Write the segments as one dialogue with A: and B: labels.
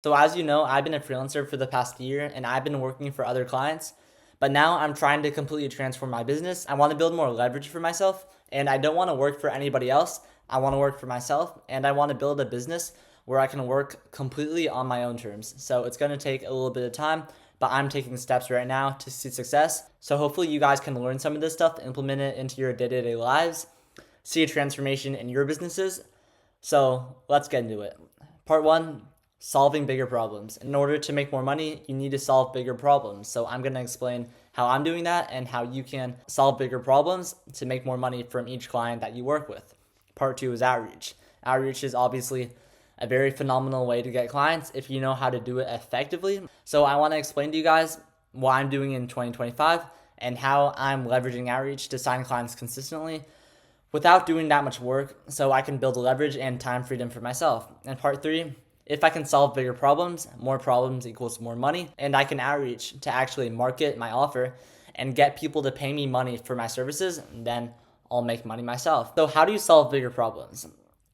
A: So as you know, I've been a freelancer for the past year and I've been working for other clients, but now I'm trying to completely transform my business. I want to build more leverage for myself and I don't want to work for anybody else. I want to work for myself and I want to build a business where I can work completely on my own terms. So it's going to take a little bit of time, but I'm taking steps right now to see success. So hopefully you guys can learn some of this stuff, implement it into your day-to-day lives, see a transformation in your businesses. So let's get into it. Part one, solving bigger problems. In order to make more money, you need to solve bigger problems. So I'm going to explain how I'm doing that and how you can solve bigger problems to make more money from each client that you work with. Part two is outreach. Outreach is obviously a very phenomenal way to get clients if you know how to do it effectively. So I want to explain to you guys what I'm doing in 2025 and how I'm leveraging outreach to sign clients consistently without doing that much work so I can build leverage and time freedom for myself. And part three, if I can solve bigger problems, more problems equals more money, and I can outreach to actually market my offer and get people to pay me money for my services, then I'll make money myself. So how do you solve bigger problems?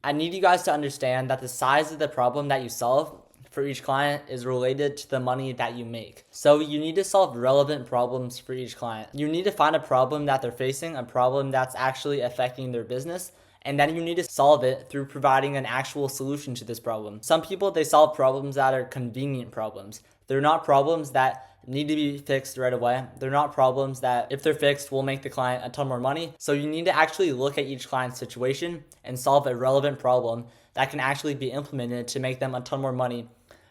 A: I need you guys to understand that the size of the problem that you solve for each client is related to the money that you make. So you need to solve relevant problems for each client. You need to find a problem that they're facing, a problem that's actually affecting their business, and then you need to solve it through providing an actual solution to this problem. Some people, they solve problems that are convenient problems. They're not problems that need to be fixed right away. They're not problems that, if they're fixed, will make the client a ton more money. So you need to actually look at each client's situation and solve a relevant problem that can actually be implemented to make them a ton more money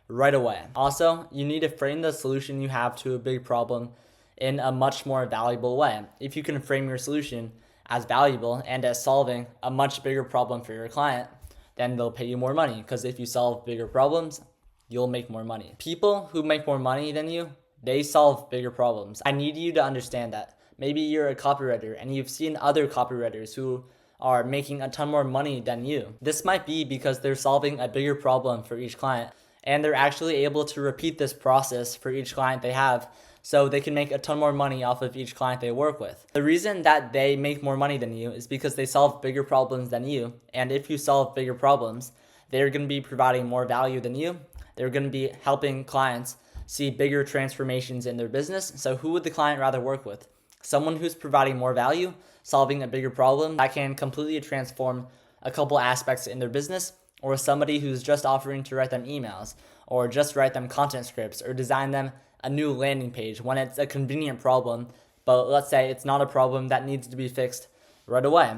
A: right away. Also, you need to frame the solution you have to a big problem in a much more valuable way. If you can frame your solution as valuable and as solving a much bigger problem for your client, then they'll pay you more money, because if you solve bigger problems, you'll make more money. People who make more money than you, they solve bigger problems. I need you to understand that. Maybe you're a copywriter and you've seen other copywriters who are making a ton more money than you. This might be because they're solving a bigger problem for each client and they're actually able to repeat this process for each client they have, so they can make a ton more money off of each client they work with. The reason that they make more money than you is because they solve bigger problems than you, and if you solve bigger problems, they're going to be providing more value than you. They're going to be helping clients see bigger transformations in their business. So who would the client rather work with? Someone who's providing more value, solving a bigger problem that can completely transform a couple aspects in their business, or somebody who's just offering to write them emails or just write them content scripts or design them a new landing page when it's a convenient problem, but let's say it's not a problem that needs to be fixed right away.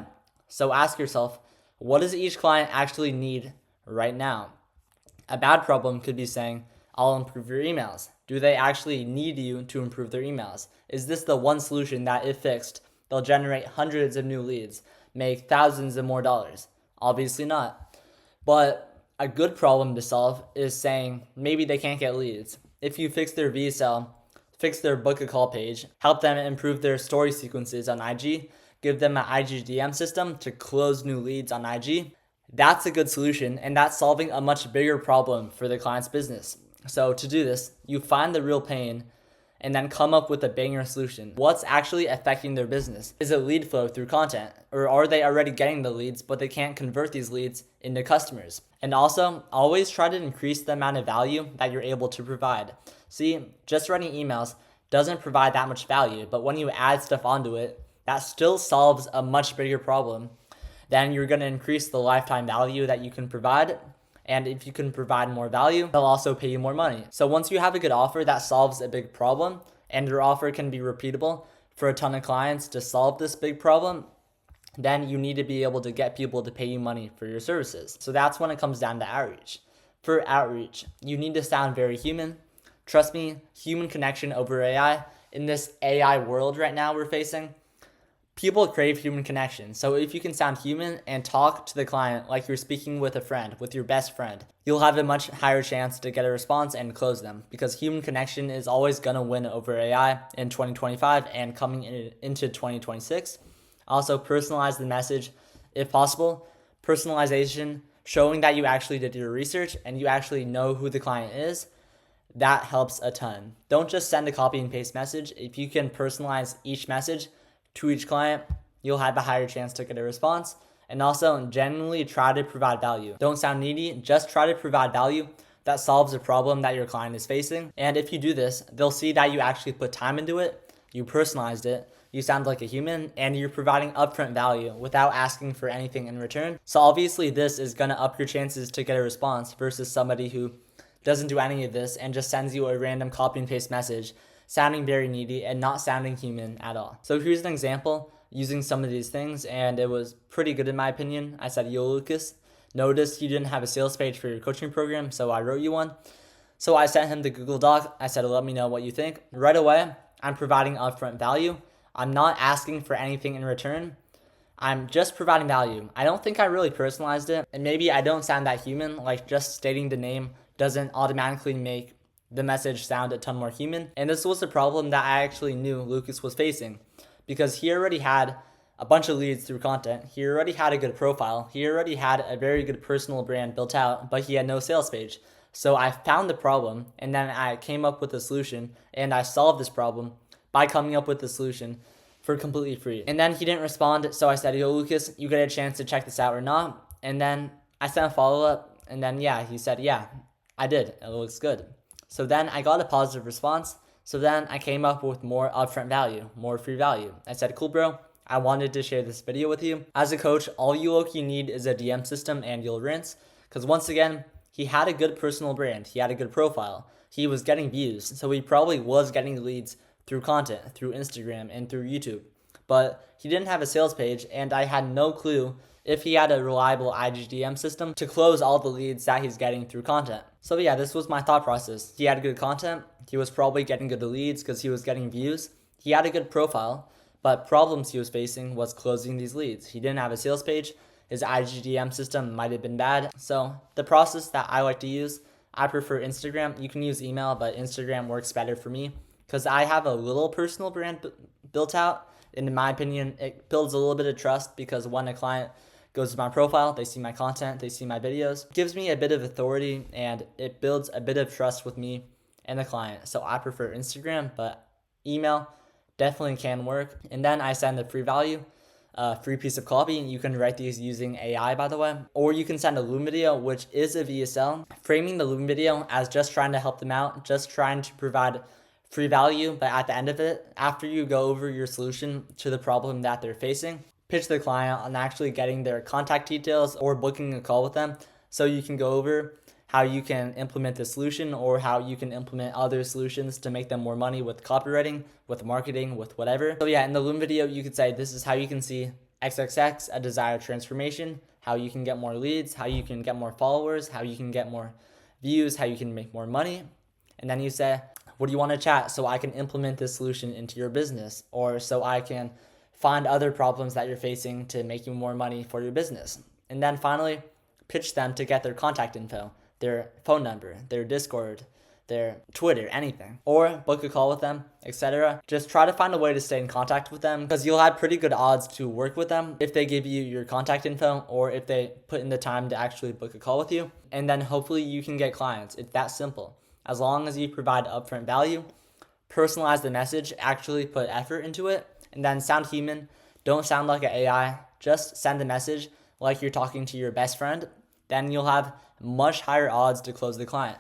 A: So ask yourself, what does each client actually need right now? A bad problem could be saying, I'll improve your emails. Do they actually need you to improve their emails? Is this the one solution that, if fixed, they'll generate hundreds of new leads, make thousands of more dollars? Obviously not. But a good problem to solve is saying maybe they can't get leads. If you fix their VSL, fix their book a call page, help them improve their story sequences on IG, give them an IG DM system to close new leads on IG, that's a good solution, and that's solving a much bigger problem for the client's business. So to do this, you find the real pain and then come up with a banger solution. What's actually affecting their business? Is it lead flow through content? Or are they already getting the leads, but they can't convert these leads into customers? And also, always try to increase the amount of value that you're able to provide. See, just writing emails doesn't provide that much value, but when you add stuff onto it, that still solves a much bigger problem. Then you're going to increase the lifetime value that you can provide. And if you can provide more value, they'll also pay you more money. So once you have a good offer that solves a big problem, and your offer can be repeatable for a ton of clients to solve this big problem, then you need to be able to get people to pay you money for your services. So that's when it comes down to outreach. For outreach, you need to sound very human. Trust me, human connection over AI. In this AI world right now we're facing, people crave human connection. So if you can sound human and talk to the client like you're speaking with a friend, with your best friend, you'll have a much higher chance to get a response and close them, because human connection is always going to win over AI in 2025 and coming into 2026. Also, personalize the message if possible. Personalization, showing that you actually did your research and you actually know who the client is, that helps a ton. Don't just send a copy and paste message. If you can personalize each message to each client, you'll have a higher chance to get a response. And also, genuinely try to provide value. Don't sound needy, just try to provide value that solves a problem that your client is facing. And if you do this, they'll see that you actually put time into it, you personalized it, you sound like a human, and you're providing upfront value without asking for anything in return. So obviously this is going to up your chances to get a response versus somebody who doesn't do any of this and just sends you a random copy and paste message sounding very needy and not sounding human at all. So here's an example using some of these things, and it was pretty good in my opinion. I said, "Yo, Lucas, noticed you didn't have a sales page for your coaching program, so I wrote you one." So I sent him the Google Doc. I said, "Let me know what you think." Right away, I'm providing upfront value. I'm not asking for anything in return. I'm just providing value. I don't think I really personalized it, and maybe I don't sound that human. Like, just stating the name doesn't automatically make the message sound a ton more human. And this was the problem that I actually knew Lucas was facing, because he already had a bunch of leads through content. He already had a good profile. He already had a very good personal brand built out, but he had no sales page. So I found the problem, and then I came up with a solution, and I solved this problem by coming up with the solution for completely free. And then he didn't respond, so I said, "Yo, Lucas, you get a chance to check this out or not?" And then I sent a follow-up, and then he said, "Yeah, I did. It looks good." So then I got a positive response. So then I came up with more upfront value, more free value. I said, "Cool, bro. I wanted to share this video with you. As a coach, all you low-key need is a DM system and you'll rinse." Because once again, he had a good personal brand. He had a good profile. He was getting views. So he probably was getting leads through content, through Instagram, and through YouTube. But he didn't have a sales page, and I had no clue if he had a reliable IGDM system to close all the leads that he's getting through content. So this was my thought process. He had good content. He was probably getting good leads because he was getting views. He had a good profile, but problems he was facing was closing these leads. He didn't have a sales page. His IGDM system might have been bad. So the process that I like to use, I prefer Instagram. You can use email, but Instagram works better for me because I have a little personal brand built out. And in my opinion, it builds a little bit of trust because when a client goes to my profile, they see my content, they see my videos, it gives me a bit of authority, and it builds a bit of trust with me and the client. So I prefer Instagram, but email definitely can work. And then I send the free value, free piece of copy. You can write these using AI, by the way, or you can send a Loom video, which is a VSL, framing the Loom video as just trying to help them out, just trying to provide free value. But at the end of it, after you go over your solution to the problem that they're facing, pitch the client on actually getting their contact details or booking a call with them, so you can go over how you can implement the solution or how you can implement other solutions to make them more money with copywriting, with marketing, with whatever. So in the Loom video, you could say, "This is how you can see XXX, a desired transformation, how you can get more leads, how you can get more followers, how you can get more views, how you can make more money." And then you say, "What do you want to chat so I can implement this solution into your business, or so I can find other problems that you're facing to make you more money for your business?" And then finally, pitch them to get their contact info, their phone number, their Discord, their Twitter, anything, or book a call with them, etc. Just try to find a way to stay in contact with them because you'll have pretty good odds to work with them if they give you your contact info or if they put in the time to actually book a call with you. And then hopefully you can get clients. It's that simple. As long as you provide upfront value, personalize the message, actually put effort into it, and then sound human. Don't sound like an AI. Just send the message like you're talking to your best friend. Then you'll have much higher odds to close the client.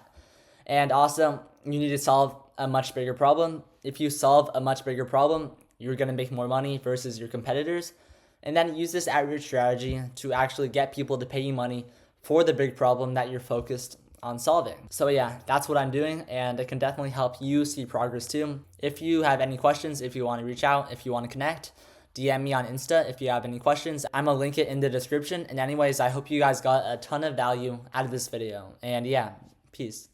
A: And also, you need to solve a much bigger problem. If you solve a much bigger problem, you're going to make more money versus your competitors. And then use this outreach strategy to actually get people to pay you money for the big problem that you're focused on solving. So that's what I'm doing, and it can definitely help you see progress too. If you have any questions, if you want to reach out, if you want to connect, DM me on Insta if you have any questions. I'm going to link it in the description. And anyways, I hope you guys got a ton of value out of this video. And peace.